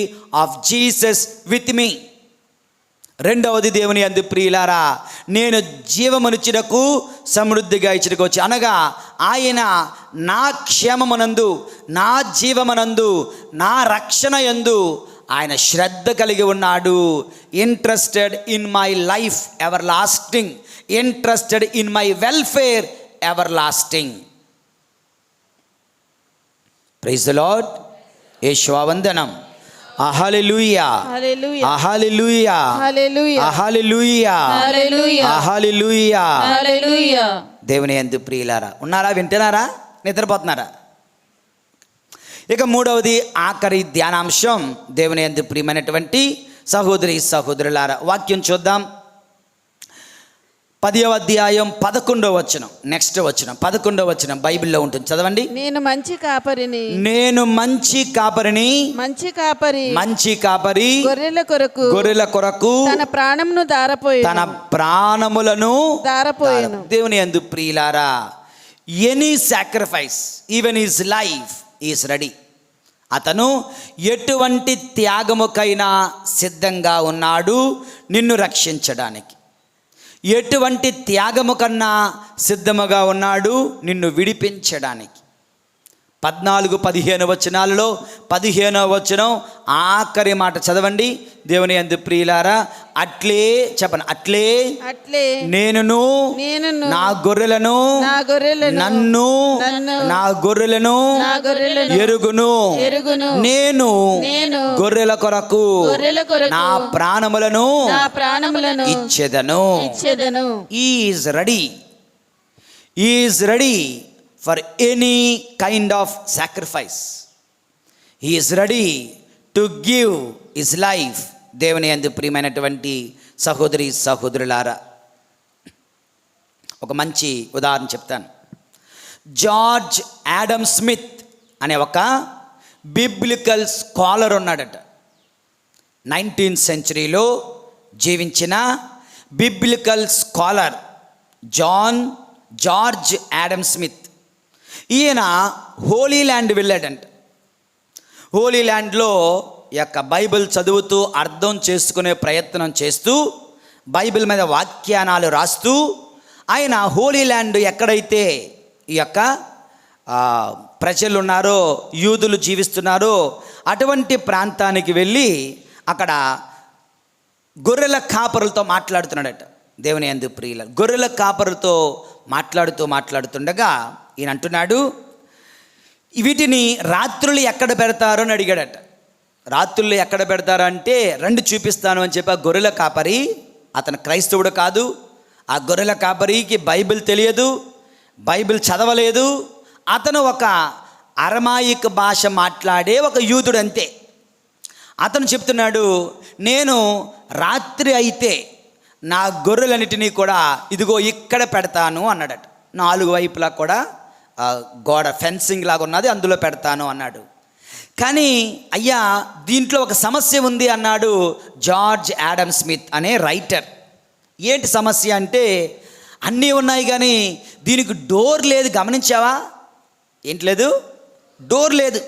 of Jesus with me. రెండవది, దేవుని యందు ప్రియులారా, నేను జీవమునిచ్చుటకు సమృద్ధిగా ఇచ్చుటకు వచ్చి, అనగా ఆయన నా క్షేమమునందు, నా జీవమునందు, నా రక్షణ యందు ఆయన శ్రద్ధ కలిగి ఉన్నాడు. Interested in my life everlasting, interested in my welfare everlasting. Praise the Lord. Yeshua వందనం. Hallelujah, hallelujah, hallelujah, hallelujah, hallelujah, hallelujah. దేవుని యందు ప్రియులారా, ఉన్నారా? వింటున్నారా? నిద్రపోతున్నారా? ఇక మూడవది, ఆఖరి ధ్యానాంశం, దేవుని యందు ప్రియమైనటువంటి సహోదరి సహోదరులారా, వాక్యం చూద్దాం. 10వ అధ్యాయం 11వ వచనం, నెక్స్ట్ వచనం 11వ వచనం బైబిల్లో ఉంటుంది, చదవండి. నేను మంచి కాపరిని, నేను మంచి కాపరిని, మంచి కాపరి, మంచి కాపరి గొర్రెల కొరకు, గొర్రెల కొరకు తన ప్రాణమును దారపోయెను, తన ప్రాణములను దారపోయెను. దేవుని యందు ప్రియులారా, any sacrifice, even his life is ready. అతను ఎటువంటి త్యాగముకైనా సిద్ధంగా ఉన్నాడు నిన్ను రక్షించడానికి. ఎటువంటి త్యాగము కన్నా సిద్ధముగా ఉన్నాడు నిన్ను విడిపించడానికి. 14-15 వచనాలలో 15వ వచనం ఆఖరి మాట చదవండి. దేవుని యందు ప్రియులారా, అట్లే చెప్పండి, అట్లే నేనును నా గొర్రెలను నన్ను నా గొర్రెలను ఎరుగును, నేను గొర్రెల కొరకు నా ప్రాణములను ఇచ్చెదను. Is ready for any kind of sacrifice. He is ready to give his life. దేవుని యందు ప్రియమైనటువంటి సహోదరి సహోదరులారా, ఒక మంచి ఉదాహరణ చెప్తాను. జార్జ్ యాడమ్ స్మిత్ అనే ఒక బిబ్లికల్ స్కాలర్ ఉన్నాడట. 19th సెంచరీలో జీవించిన biblical scholar George Adam Smith. ఈయన హోలీ ల్యాండ్ వెళ్ళాడంట. హోలీ ల్యాండ్లో ఈ యొక్క బైబిల్ చదువుతూ అర్థం చేసుకునే ప్రయత్నం చేస్తూ బైబిల్ మీద వాక్యానాలు రాస్తూ ఆయన హోలీ ల్యాండ్ ఎక్కడైతే ఈ యొక్క ప్రజలు ఉన్నారో, యూదులు జీవిస్తున్నారో అటువంటి ప్రాంతానికి వెళ్ళి అక్కడ గొర్రెల కాపరులతో మాట్లాడుతున్నాడట. దేవుని యందు ప్రియుల గొర్రెల కాపరులతో మాట్లాడుతుండగా ఈయన అంటున్నాడు, వీటిని రాత్రులు ఎక్కడ పెడతారు అని అడిగాడట. రాత్రులు ఎక్కడ పెడతారు అంటే రండి చూపిస్తాను అని చెప్పి ఆ గొర్రెల కాపరి, అతను క్రైస్తవుడు కాదు, ఆ గొర్రెల కాపరికి బైబిల్ తెలియదు, బైబిల్ చదవలేదు, అతను ఒక అరమాయిక్ భాష మాట్లాడే ఒక యూదుడు అంతే. అతను చెప్తున్నాడు, నేను రాత్రి అయితే నా గొర్రెలన్నిటినీ కూడా ఇదిగో ఇక్కడ పెడతాను అన్నాడట. 4 వైపులా కూడా గోడ ఫెన్సింగ్ లాగా ఉన్నది, అందులో పెడతాను అన్నాడు. కానీ అయ్యా దీంట్లో ఒక సమస్య ఉంది అన్నాడు జార్జ్ యాడమ్ స్మిత్ అనే రైటర్. ఏంటి సమస్య అంటే, అన్నీ ఉన్నాయి కానీ దీనికి డోర్ లేదు, గమనించావా? ఏంటి లేదు? డోర్ లేదు.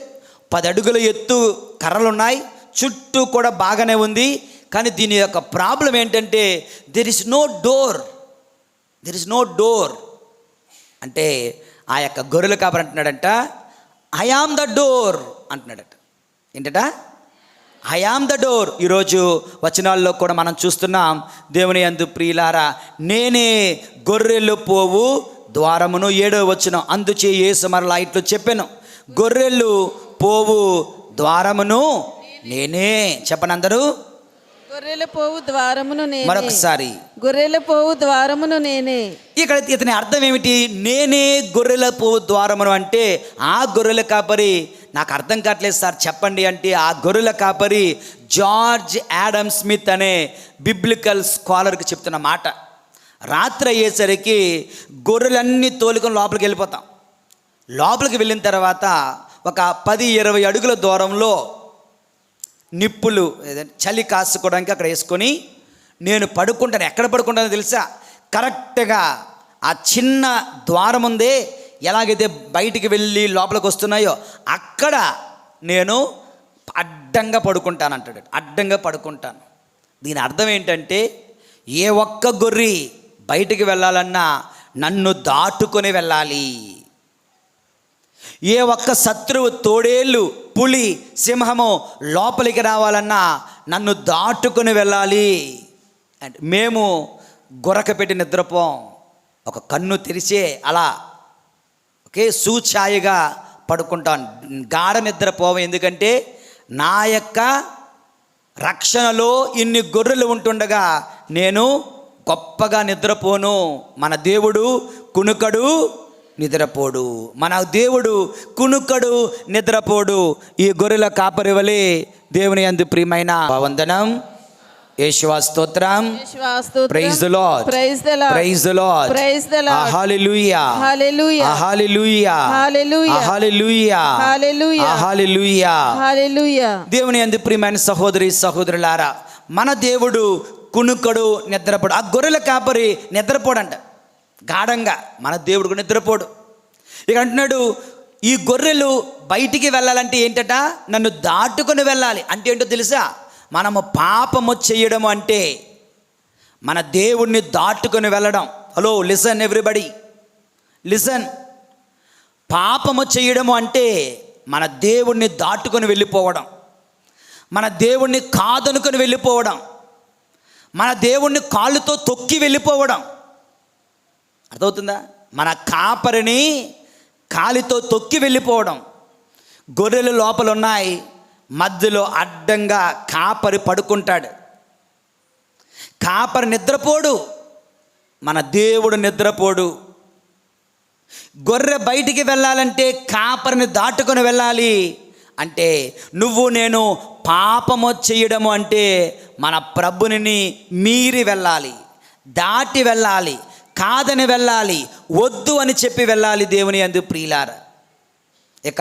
10 అడుగుల ఎత్తు కర్రలు ఉన్నాయి, చుట్టూ కూడా బాగానే ఉంది, కానీ దీని యొక్క ప్రాబ్లం ఏంటంటే దెర్ ఇస్ నో డోర్. అంటే ఆ యొక్క గొర్రెల కాపరి అంటున్నాడంట, ఐ ఆమ్ ద డోర్ అంటున్నాడట. ఏంటట? I am the door. ఈరోజు వచనాల్లో కూడా మనం చూస్తున్నాం. దేవుని యందు ప్రియులారా, నేనే గొర్రెలు పోవు ద్వారమును. 7వ వచనం, అందుచే యేసు మరలా ఇట్లు చెప్పాను, గొర్రెలు పోవు ద్వారమును నేనే. చెప్పండి అందరూ, గొర్రెల పోవు ద్వారమును నేనే. మరొకసారి, గొర్రెల పోవు ద్వారమును నేనే. ఇక్కడ ఇతని అర్థం ఏమిటి? నేనే గొర్రెల పోవు ద్వారమును అంటే ఆ గొర్రెల కాపరి, నాకు అర్థం కావట్లేదు సార్ చెప్పండి అంటే, ఆ గొర్రెల కాపరి జార్జ్ యాడమ్ స్మిత్ అనే బిబ్లికల్ స్కాలర్కి చెప్తున్న మాట. రాత్రి అయ్యేసరికి గొర్రెలన్నీ తోలుకొని లోపలికి వెళ్ళిపోతాం. లోపలికి వెళ్ళిన తర్వాత ఒక 10-20 అడుగుల దూరంలో నిప్పులు చలి కాసుకోవడానికి అక్కడ వేసుకొని నేను పడుకుంటాను. ఎక్కడ పడుకుంటానో తెలుసా? కరెక్ట్గా ఆ చిన్న ద్వారం ఉందే, ఎలాగైతే బయటికి వెళ్ళి లోపలికి వస్తున్నాయో అక్కడ నేను అడ్డంగా పడుకుంటాను అంటాడు. అడ్డంగా పడుకుంటాను. దీని అర్థం ఏంటంటే, ఏ ఒక్క గొర్రె బయటికి వెళ్ళాలన్నా నన్ను దాటుకొని వెళ్ళాలి. ఏ ఒక్క శత్రువు, తోడేళ్ళు, పులి, సింహము లోపలికి రావాలన్నా నన్ను దాటుకొని వెళ్ళాలి. అండ్ మేము గొరక పెట్టి నిద్రపోం, ఒక కన్ను తెరిచే అలా సూచాయిగా పడుకుంటాను, గాఢ నిద్రపోవం. ఎందుకంటే నా యొక్క రక్షణలో ఇన్ని గొర్రెలు ఉంటుండగా నేను గొప్పగా నిద్రపోను. మన దేవుడు కునుకడు నిద్రపోడు, మన దేవుడు కునుకడు నిద్రపోడు. ఈ గొర్రెల కాపరి వలె దేవుని యందు ప్రియమైన వందనం, యేషువా స్తోత్రం, praise the lord, praise the lord, praise the lord, praise the lord, hallelujah, hallelujah, hallelujah, hallelujah, hallelujah, hallelujah, hallelujah, hallelujah. దేవుని యందు ప్రియమైన సహోదరి సహోదరులారా, మన దేవుడు కునుకడు నిద్రపోడు. ఆ గొర్రెల కాపరి నిద్రపోడంట గాఢంగా, మన దేవుడు నిద్రపోడు. ఇక అంటున్నాడు, ఈ గొర్రెలు బయటికి వెళ్ళాలంటే ఏంటట? నన్ను దాటుకొని వెళ్ళాలి. అంటే ఏంటో తెలుసా? మనము పాపము చేయడం అంటే, మన దేవుణ్ణి దాటుకొని వెళ్ళడం. Hello, listen everybody, listen. పాపము చేయడము అంటే మన దేవుణ్ణి దాటుకొని వెళ్ళిపోవడం, మన దేవుణ్ణి కాదనుకొని వెళ్ళిపోవడం, మన దేవుణ్ణి కాళ్ళుతో తొక్కి వెళ్ళిపోవడం. అర్థమవుతుందా? మన కాపరిని కాలితో తొక్కి వెళ్ళిపోవడం. గొర్రెలు లోపల ఉన్నాయి, మధ్యలో అడ్డంగా కాపరి పడుకుంటాడు. కాపరి నిద్రపోడు, మన దేవుడు నిద్రపోడు. గొర్రె బయటికి వెళ్ళాలంటే కాపరిని దాటుకొని వెళ్ళాలి. అంటే నువ్వు నేను పాపము చేయడము అంటే మన ప్రభుని మీరి వెళ్ళాలి, దాటి వెళ్ళాలి, కాదని వెళ్ళాలి, వద్దు అని చెప్పి వెళ్ళాలి దేవుని యందు ప్రియులారా. ఇక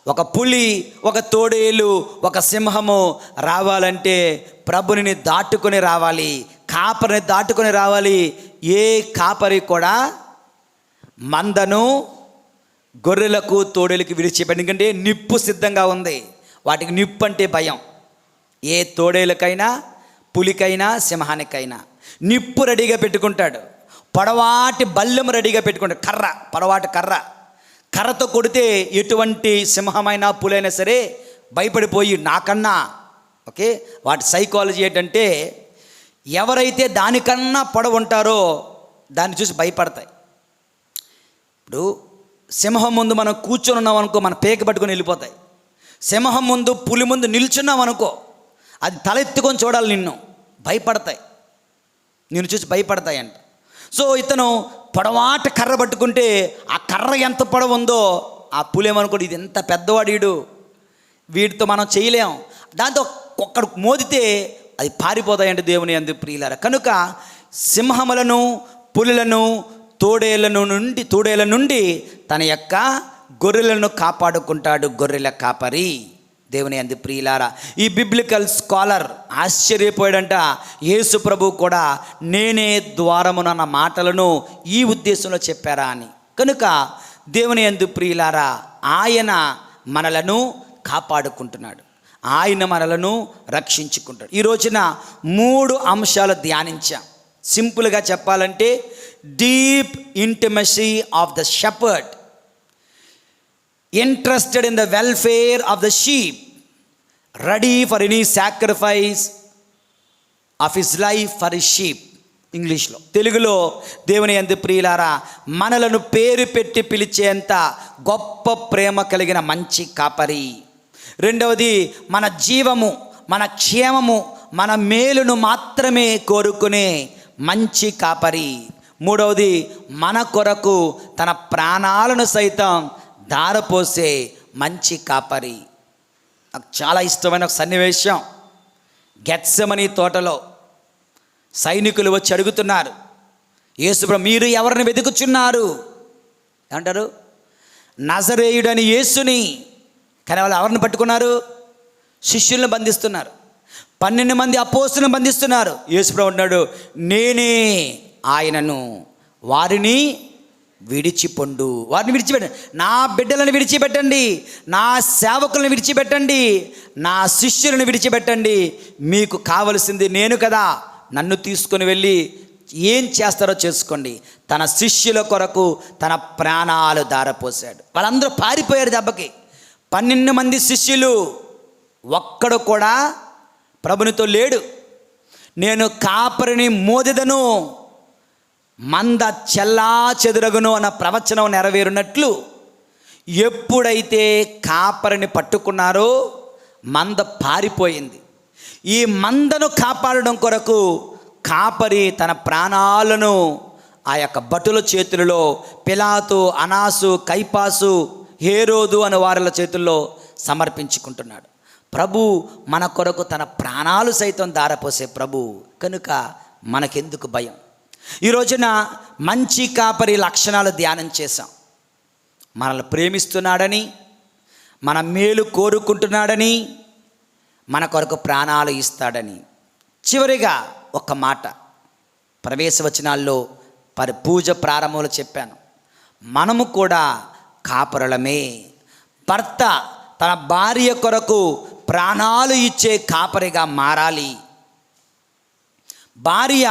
ఒక పులి, ఒక తోడేలు, ఒక సింహము రావాలంటే ప్రభుని దాటుకొని రావాలి, కాపరిని దాటుకొని రావాలి. ఏ కాపరి కూడా మందను గొర్రెలకు తోడేలకు విడిచిపెట్టి, ఎందుకంటే నిప్పు సిద్ధంగా ఉంది. వాటికి నిప్పు అంటే భయం. ఏ తోడేలకైనా, పులికైనా, సింహానికైనా నిప్పు రెడీగా పెట్టుకుంటాడు. పొడవాటి బల్లెం రెడీగా పెట్టుకుంటాడు. కర్ర, పొడవాటి కర్ర. కర్రతో కొడితే ఎటువంటి సింహమైనా పులైనా సరే భయపడిపోయి నాకన్నా, ఓకే, వాటి సైకాలజీ ఏంటంటే ఎవరైతే దానికన్నా పొడవు ఉంటారో దాన్ని చూసి భయపడతాయి. ఇప్పుడు సింహం ముందు మనం కూర్చొని ఉన్నాం అనుకో, మన పేక పట్టుకొని వెళ్ళిపోతాయి. సింహం ముందు, పులి ముందు నిల్చున్నాం అనుకో, అది తలెత్తుకొని చూడాలి, నిన్ను భయపడతాయి, నిన్ను చూసి భయపడతాయి అంట. సో ఇతను పొడవాటి కర్ర పట్టుకుంటే ఆ కర్ర ఎంత పొడవు ఉందో ఆ పులి ఏమనుకోండి, ఇది ఎంత పెద్దవాడు, వీడితో మనం చేయలేం. దాంతో ఒక్కడు మోదితే అది పారిపోతాయంటే దేవుని యందు ప్రియులారా. కనుక సింహములను, పులులను, తోడేల నుండి తన యొక్క గొర్రెలను కాపాడుకుంటాడు గొర్రెల కాపరి. దేవుని యందు ప్రియులారా, ఈ బిబ్లికల్ స్కాలర్ ఆశ్చర్యపోయాడంట. యేసు ప్రభు కూడా నేనే ద్వారమునన్న మాటలను ఈ ఉద్దేశంలో చెప్పారా అని. కనుక దేవుని యందు ప్రియులారా, ఆయన మనలను కాపాడుకుంటున్నాడు, ఆయన మనలను రక్షించుకుంటాడు. ఈ రోజున 3 అంశాలు ధ్యానించాం. సింపుల్గా చెప్పాలంటే deep intimacy of the shepherd, interested in the welfare of the sheep, ready for any sacrifice of his life for his sheep. ఇంగ్లీష్లో, తెలుగులో దేవుని యందు ప్రియులారా, మనలను పేరు పెట్టి పిలిచేంత గొప్ప ప్రేమ కలిగిన మంచి కాపరి. రెండవది, మన జీవము, మన క్షేమము, మన మేలును మాత్రమే కోరుకునే మంచి కాపరి. మూడవది, మన కొరకు తన ప్రాణాలను సైతం ధారపోసే మంచి కాపరి. నాకు చాలా ఇష్టమైన ఒక సన్నివేశం. గెత్సెమనీ తోటలో సైనికులు వచ్చి అడుగుతున్నారు, యేసుప్రభు మీరు ఎవరిని వెతుకుచున్నారు అంటారు. నజరేయుడని యేసుని. కానీ వాళ్ళు ఎవరిని పట్టుకున్నారు? శిష్యులను బంధిస్తున్నారు. 12 మంది అపోస్తులను బంధిస్తున్నారు. యేసుప్రభు అన్నాడు, నేనే ఆయనను, వారిని విడిచిపొండు, వారిని విడిచిపెట్టండి, నా బిడ్డలను విడిచిపెట్టండి, నా సేవకులను విడిచిపెట్టండి, నా శిష్యులను విడిచిపెట్టండి. మీకు కావలసింది నేను కదా, నన్ను తీసుకొని వెళ్ళి ఏం చేస్తారో చేసుకోండి. తన శిష్యుల కొరకు తన ప్రాణాలు ధారపోసాడు. వాళ్ళందరూ పారిపోయారు దెబ్బకి. 12 మంది శిష్యులు, ఒక్కడు కూడా ప్రభునితో లేడు. నేను కాపరిని మోదెదను, మంద చెల్లా చెదురగును అన్న ప్రవచనం నెరవేరునట్లు ఎప్పుడైతే కాపరిని పట్టుకున్నారో మంద పారిపోయింది. ఈ మందను కాపాడడం కొరకు కాపరి తన ప్రాణాలను ఆ యొక్క భటుల చేతులలో, పిలాతు, అనాసు, కైపాసు, హేరోదు అనే వారిల చేతుల్లో సమర్పించుకుంటున్నాడు. ప్రభు మన కొరకు తన ప్రాణాలు సైతం ధారపోసే ప్రభు. కనుక మనకెందుకు భయం? ఈ రోజున మంచి కాపరి లక్షణాలు ధ్యానం చేశాం. మనల్ని ప్రేమిస్తున్నాడని, మన మేలు కోరుకుంటున్నాడని, మన కొరకు ప్రాణాలు ఇస్తాడని. చివరిగా ఒక మాట ప్రవేశవచనాల్లో పూజ ప్రారంభంలో చెప్పాను. మనము కూడా కాపరులమే. భర్త తన భార్య కొరకు ప్రాణాలు ఇచ్చే కాపరిగా మారాలి. భార్య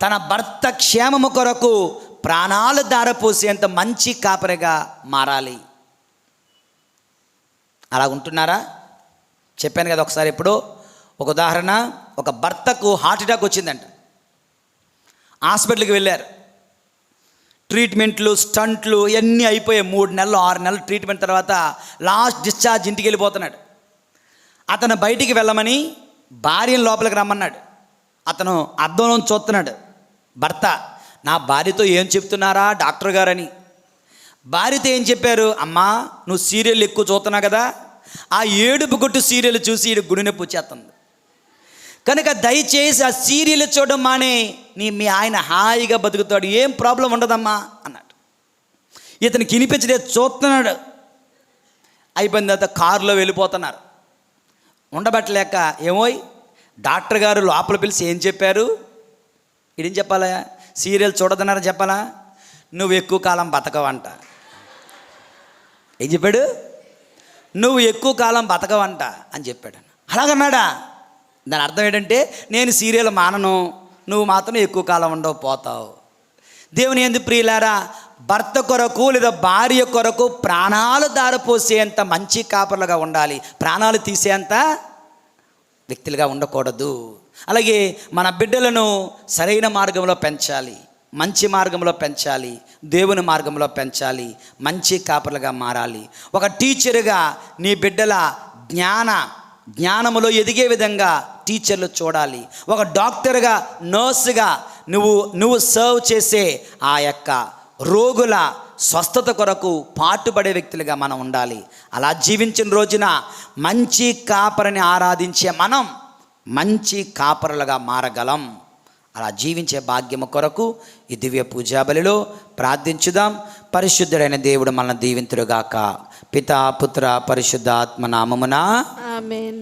తన భర్త క్షేమము కొరకు ప్రాణాలు ధారపోసేంత మంచి కాపరిగా మారాలి. అలా ఉంటున్నారా? చెప్పాను కదా ఒకసారి. ఇప్పుడు ఒక ఉదాహరణ, ఒక భర్తకు హార్ట్ అటాక్ వచ్చిందంట. హాస్పిటల్కి వెళ్ళారు. ట్రీట్మెంట్లు, స్టంట్లు ఇవన్నీ అయిపోయాయి. 3 నెలలు 6 నెలలు ట్రీట్మెంట్ తర్వాత లాస్ట్ డిశ్చార్జ్, ఇంటికి వెళ్ళిపోతున్నాడు. అతను బయటికి వెళ్ళమని భార్యను లోపలికి రమ్మన్నాడు. అతను అద్దంలో చూస్తున్నాడు. భర్త, నా భార్యతో ఏం చెప్తున్నారా డాక్టర్ గారని. భార్యతో ఏం చెప్పారు? అమ్మా, నువ్వు సీరియల్ ఎక్కువ చూస్తున్నావు కదా, ఆ ఏడుపు కొట్టు సీరియల్ చూసి ఈడు గుండె నొప్పి వచ్చేస్తుంది. కనుక దయచేసి ఆ సీరియల్ చూడడం మానే, మీ ఆయన హాయిగా బతుకుతాడు, ఏం ప్రాబ్లం ఉండదమ్మా అన్నాడు. ఇతనికి వినిపించలే, చూస్తున్నాడు. అయిపోయిన తర్వాత కారులో వెళ్ళిపోతున్నారు. ఉండబట్టలేక, ఏమోయ్ డాక్టర్ గారు లోపల పిలిచి ఏం చెప్పారు? ఇదేం చెప్పాలా? సీరియల్ చూడదన్నారని చెప్పాలా? నువ్వు ఎక్కువ కాలం బతకవంట. ఏం చెప్పాడు? నువ్వు ఎక్కువ కాలం బతకవంట అని చెప్పాడు. అలాగన్నాడా? దాని అర్థం ఏంటంటే, నేను సీరియల్ మానను, నువ్వు మాత్రం ఎక్కువ కాలం ఉండవు, పోతావు. దేవుని యందు ప్రియులారా, భర్త కొరకు లేదా భార్య కొరకు ప్రాణాలు దారపోసేంత మంచి కాపర్లుగా ఉండాలి. ప్రాణాలు తీసేంత వ్యక్తులుగా ఉండకూడదు. అలాగే మన బిడ్డలను సరైన మార్గంలో పెంచాలి, మంచి మార్గంలో పెంచాలి, దేవుని మార్గంలో పెంచాలి, మంచి కాపర్లుగా మారాలి. ఒక టీచరుగా నీ బిడ్డల జ్ఞానములో ఎదిగే విధంగా టీచర్లు చూడాలి. ఒక డాక్టర్గా, నర్సుగా నువ్వు సర్వ్ చేసే ఆ యొక్క రోగుల స్వస్థత కొరకు పాటుపడే వ్యక్తులుగా మనం ఉండాలి. అలా జీవించిన రోజున మంచి కాపరిని ఆరాధించే మనం మంచి కాపరులుగా మారగలం. అలా జీవించే భాగ్యము కొరకు ఈ దివ్య పూజాబలిలో ప్రార్థించుదాం. పరిశుద్ధుడైన దేవుడు మనల్ని దీవింతురుగాక. పితా, పుత్ర, పరిశుద్ధాత్మ నామమున ఆమేన్.